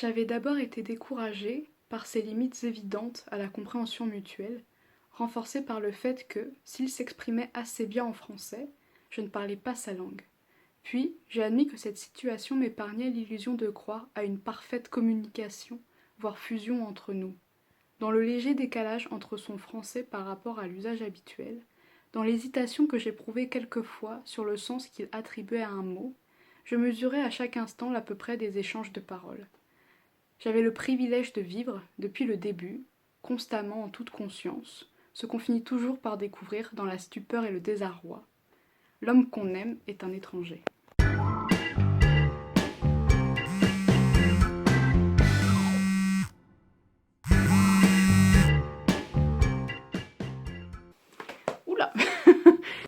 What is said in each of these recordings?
J'avais d'abord été découragée par ses limites évidentes à la compréhension mutuelle, renforcées par le fait que, s'il s'exprimait assez bien en français, je ne parlais pas sa langue. Puis, j'ai admis que cette situation m'épargnait l'illusion de croire à une parfaite communication, voire fusion entre nous. Dans le léger décalage entre son français par rapport à l'usage habituel, dans l'hésitation que j'éprouvais quelquefois sur le sens qu'il attribuait à un mot, je mesurais à chaque instant l'à peu près des échanges de paroles. J'avais le privilège de vivre, depuis le début, constamment en toute conscience, ce qu'on finit toujours par découvrir dans la stupeur et le désarroi. L'homme qu'on aime est un étranger. Oula.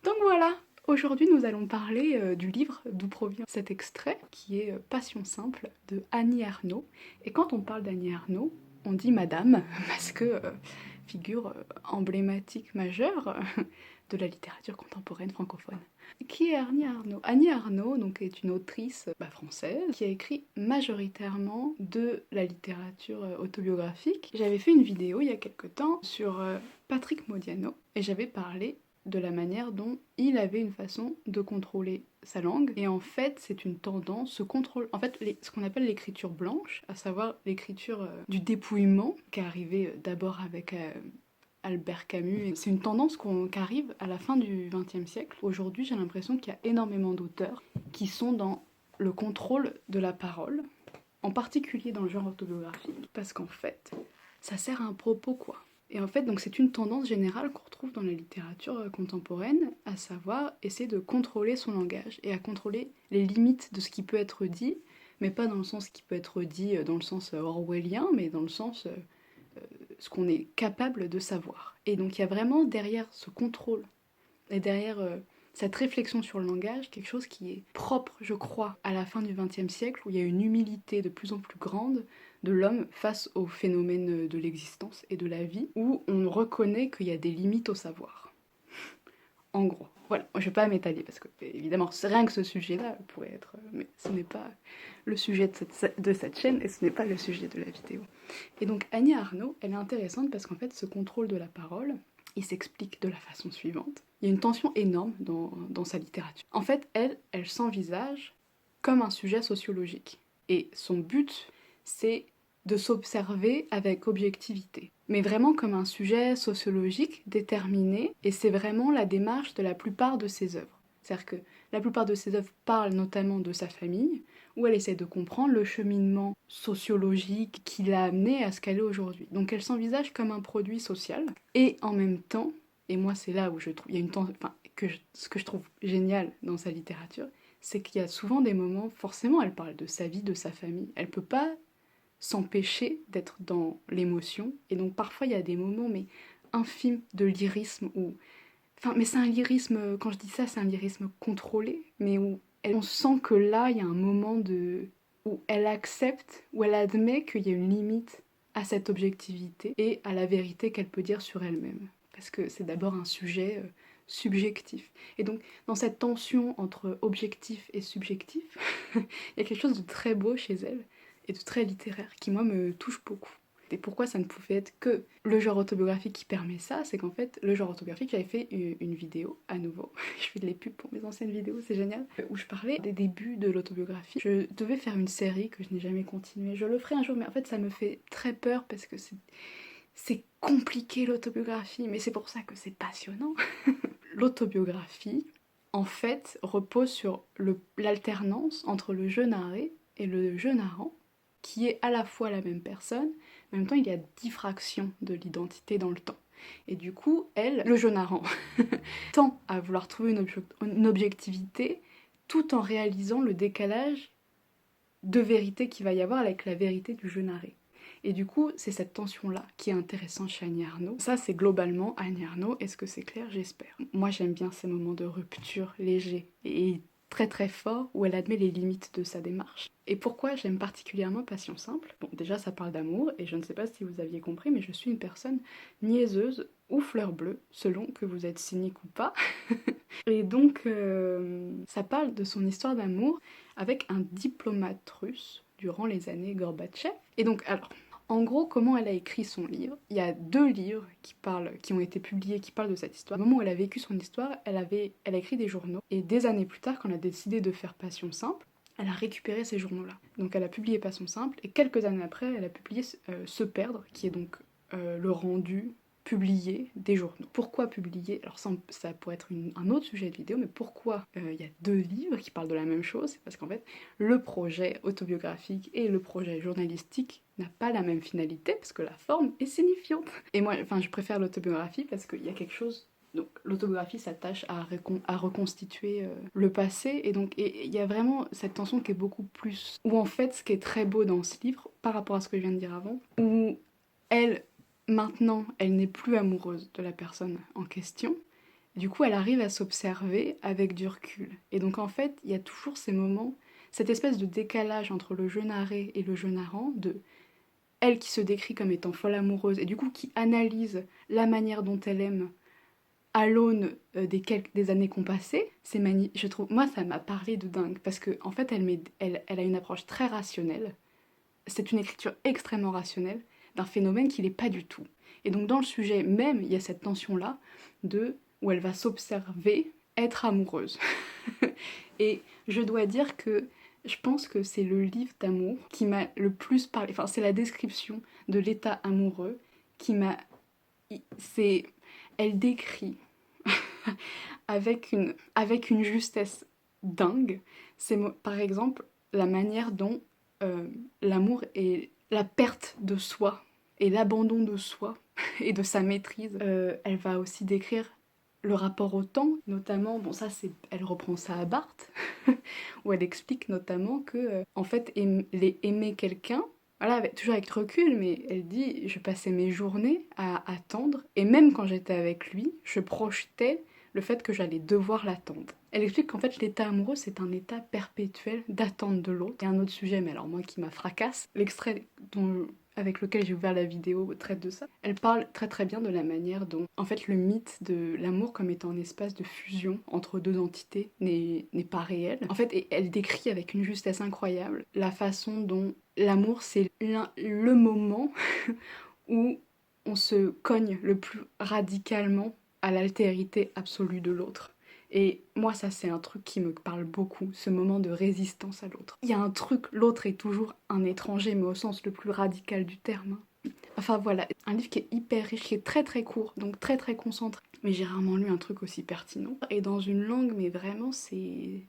Donc voilà, aujourd'hui nous allons parler du livre d'où provient cet extrait, qui est Passion simple de Annie Ernaux. Et quand on parle d'Annie Ernaux, on dit madame, parce que figure emblématique majeure de la littérature contemporaine francophone. Qui est Annie Ernaux? Annie Ernaux donc, est une autrice française qui a écrit majoritairement de la littérature autobiographique. J'avais fait une vidéo il y a quelque temps sur Patrick Modiano et j'avais parlé de la manière dont il avait une façon de contrôler sa langue. Et en fait, c'est une tendance, ce contrôle, en fait, ce qu'on appelle l'écriture blanche, à savoir l'écriture du dépouillement, qui est arrivée d'abord avec Albert Camus. C'est une tendance qui arrive à la fin du XXe siècle. Aujourd'hui, j'ai l'impression qu'il y a énormément d'auteurs qui sont dans le contrôle de la parole, en particulier dans le genre autobiographique, parce qu'en fait, ça sert à un propos, quoi. Et en fait, donc c'est une tendance générale qu'on retrouve dans la littérature contemporaine, à savoir essayer de contrôler son langage et à contrôler les limites de ce qui peut être dit, mais pas dans le sens qui peut être dit dans le sens orwellien, mais dans le sens ce qu'on est capable de savoir. Et donc il y a vraiment derrière ce contrôle et derrière cette réflexion sur le langage quelque chose qui est propre, je crois, à la fin du XXe siècle, où il y a une humilité de plus en plus grande de l'homme face aux phénomènes de l'existence et de la vie, où on reconnaît qu'il y a des limites au savoir. En gros. Voilà, je ne vais pas m'étaler parce que, évidemment, rien que ce sujet-là pourrait être... mais ce n'est pas le sujet de cette chaîne et ce n'est pas le sujet de la vidéo. Et donc, Annie Ernaux, elle est intéressante parce qu'en fait, ce contrôle de la parole, il s'explique de la façon suivante. Il y a une tension énorme dans sa littérature. En fait, elle s'envisage comme un sujet sociologique. Et son but, c'est de s'observer avec objectivité, mais vraiment comme un sujet sociologique déterminé, et c'est vraiment la démarche de la plupart de ses œuvres. C'est-à-dire que la plupart de ses œuvres parlent notamment de sa famille, où elle essaie de comprendre le cheminement sociologique qui l'a amenée à ce qu'elle est aujourd'hui. Donc elle s'envisage comme un produit social, et en même temps, et moi c'est là où je trouve, il y a une ce que je trouve génial dans sa littérature, c'est qu'il y a souvent des moments, forcément elle parle de sa vie, de sa famille, elle peut pas s'empêcher d'être dans l'émotion, et donc parfois il y a des moments mais infimes de lyrisme où... Enfin, mais c'est un lyrisme, quand je dis ça, c'est un lyrisme contrôlé, mais où on sent que là, il y a un moment où elle accepte, où elle admet qu'il y a une limite à cette objectivité et à la vérité qu'elle peut dire sur elle-même. Parce que c'est d'abord un sujet subjectif. Et donc, dans cette tension entre objectif et subjectif, il y a quelque chose de très beau chez elle, et de très littéraire, qui moi me touche beaucoup. Et pourquoi ça ne pouvait être que le genre autobiographique qui permet ça, c'est qu'en fait, le genre autobiographique, j'avais fait une vidéo, à nouveau, je fais de les pubs pour mes anciennes vidéos, c'est génial, où je parlais des débuts de l'autobiographie. Je devais faire une série que je n'ai jamais continuée, je le ferai un jour, mais en fait ça me fait très peur parce que c'est compliqué l'autobiographie, mais c'est pour ça que c'est passionnant. L'autobiographie, en fait, repose sur l'alternance entre le jeu narré et le jeu narrant, qui est à la fois la même personne, mais en même temps il y a diffraction de l'identité dans le temps. Et du coup, elle, le jeu narrant, tend à vouloir trouver une objectivité tout en réalisant le décalage de vérité qu'il va y avoir avec la vérité du jeu narré. Et du coup, c'est cette tension-là qui est intéressante chez Annie Ernaux. Ça, c'est globalement Annie Ernaux. Est-ce que c'est clair? J'espère. Moi, j'aime bien ces moments de rupture légers et très très forts où elle admet les limites de sa démarche. Et pourquoi j'aime particulièrement Passion simple? Bon, déjà, ça parle d'amour, et je ne sais pas si vous aviez compris, mais je suis une personne niaiseuse ou fleur bleue, selon que vous êtes cynique ou pas. Et donc, ça parle de son histoire d'amour avec un diplomate russe durant les années Gorbatchev. Et donc, alors, en gros, comment elle a écrit son livre? Il y a 2 livres qui ont été publiés, qui parlent de cette histoire. Au moment où elle a vécu son histoire, elle a écrit des journaux. Et des années plus tard, quand elle a décidé de faire Passion Simple, elle a récupéré ces journaux-là. Donc elle a publié Passion Simple, et quelques années après, elle a publié Se Perdre, qui est donc le rendu publié des journaux. Pourquoi publier? Alors ça pourrait être un autre sujet de vidéo, mais pourquoi il y a 2 livres qui parlent de la même chose? C'est parce qu'en fait, le projet autobiographique et le projet journalistique n'a pas la même finalité, parce que la forme est signifiante. Et moi, enfin, je préfère l'autobiographie parce qu'il y a quelque chose... Donc l'autobiographie s'attache à reconstituer le passé, et donc il y a vraiment cette tension qui est beaucoup plus... Où en fait, ce qui est très beau dans ce livre, par rapport à ce que je viens de dire avant, où elle... Maintenant, elle n'est plus amoureuse de la personne en question. Du coup, elle arrive à s'observer avec du recul. Et donc, en fait, il y a toujours ces moments, cette espèce de décalage entre le jeu narré et le jeu narrant, de elle qui se décrit comme étant folle amoureuse, et du coup qui analyse la manière dont elle aime à l'aune des années qu'on passait. Je trouve, moi, ça m'a parlé de dingue, parce que en fait, elle a une approche très rationnelle. C'est une écriture extrêmement rationnelle d'un phénomène qui n'est pas du tout. Et donc dans le sujet même, il y a cette tension-là où elle va s'observer être amoureuse. Et je dois dire que je pense que c'est le livre d'amour qui m'a le plus parlé. Enfin, c'est la description de l'état amoureux qui m'a... Elle décrit avec une justesse dingue. C'est par exemple la manière dont l'amour est la perte de soi et l'abandon de soi et de sa maîtrise. Elle va aussi décrire le rapport au temps, notamment, bon ça c'est, elle reprend ça à Barthes, où elle explique notamment que, en fait, aimer quelqu'un, voilà, toujours avec recul, mais elle dit, je passais mes journées à attendre, et même quand j'étais avec lui, je projetais le fait que j'allais devoir l'attendre. Elle explique qu'en fait l'état amoureux c'est un état perpétuel d'attente de l'autre. Il y a un autre sujet, mais alors moi qui m'a fracasse, l'extrait avec lequel j'ai ouvert la vidéo traite de ça. Elle parle très très bien de la manière dont en fait le mythe de l'amour comme étant un espace de fusion entre 2 entités n'est pas réel. En fait, et elle décrit avec une justesse incroyable la façon dont l'amour c'est le moment où on se cogne le plus radicalement à l'altérité absolue de l'autre. Et moi, ça, c'est un truc qui me parle beaucoup, ce moment de résistance à l'autre. Il y a un truc, l'autre est toujours un étranger, mais au sens le plus radical du terme. Enfin voilà, un livre qui est hyper riche, qui est très très court, donc très très concentré. Mais j'ai rarement lu un truc aussi pertinent. Et dans une langue, mais vraiment, c'est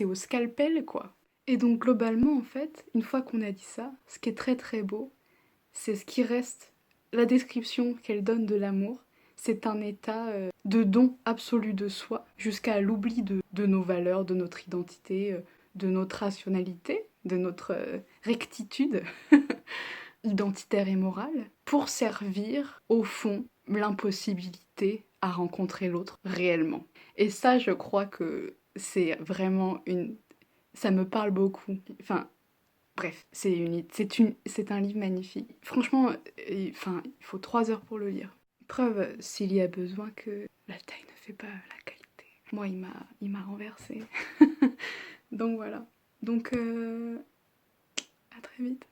au scalpel, quoi. Et donc globalement, en fait, une fois qu'on a dit ça, ce qui est très très beau, c'est ce qui reste, la description qu'elle donne de l'amour, c'est un état de don absolu de soi, jusqu'à l'oubli de nos valeurs, de notre identité, de notre rationalité, de notre rectitude identitaire et morale, pour servir, au fond, l'impossibilité à rencontrer l'autre réellement. Et ça, je crois que c'est vraiment une... Ça me parle beaucoup. Enfin, bref, c'est un livre magnifique. Franchement, il faut 3 heures pour le lire. Preuve, s'il y a besoin, que la taille ne fait pas la qualité. Moi, il m'a renversé. Donc voilà. Donc, à très vite.